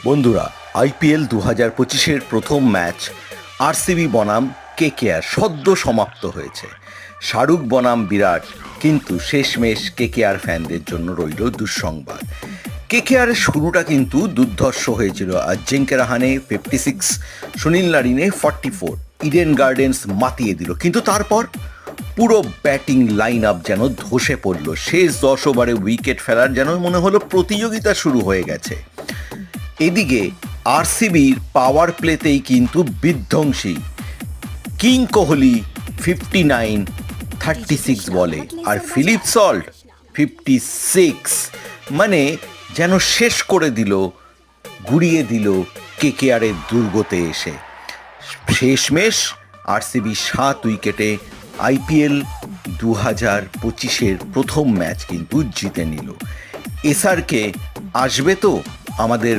বন্ধুরা, আইপিএল 2025-এর প্রথম match RCB বনাম কেকেআর সদ্য সমাপ্ত হয়েছে। শাহরুখ বনাম বিরাট, কিন্তু শেষমেশ কেকেআর ফ্যানদের জন্য রইল দুঃসংবাদ। কেকেআরের শুরুটা কিন্তু দুর্ধর্ষ হয়েছিল। অজিঙ্ক্য রাহানে 56, সুনীল নারিনে 44, ইডেন গার্ডেন্স মাতিয়ে দিল, কিন্তু তারপর পুরো ব্যাটিং লাইন আপ যেন ধসে পড়ল। শেষ 10 ওভারে উইকেট ফেলার যেন মনে হলো প্রতিযোগিতা শুরু হয়ে গেছে। এদিকে আরসিবির পাওয়ার প্লেতেই কিন্তু বিধ্বংসী কিং কোহলি 59, 36 বলে, আর ফিলিপ সল্ট 56, মানে যেন শেষ করে দিল, গুড়িয়ে দিল কেকেআরের দুর্গতে এসে। শেষমেশ আরসিবি 7 উইকেটে আইপিএল 2025-এর প্রথম ম্যাচ কিন্তু জিতে নিল। এসআরকে আসবে তো আমাদের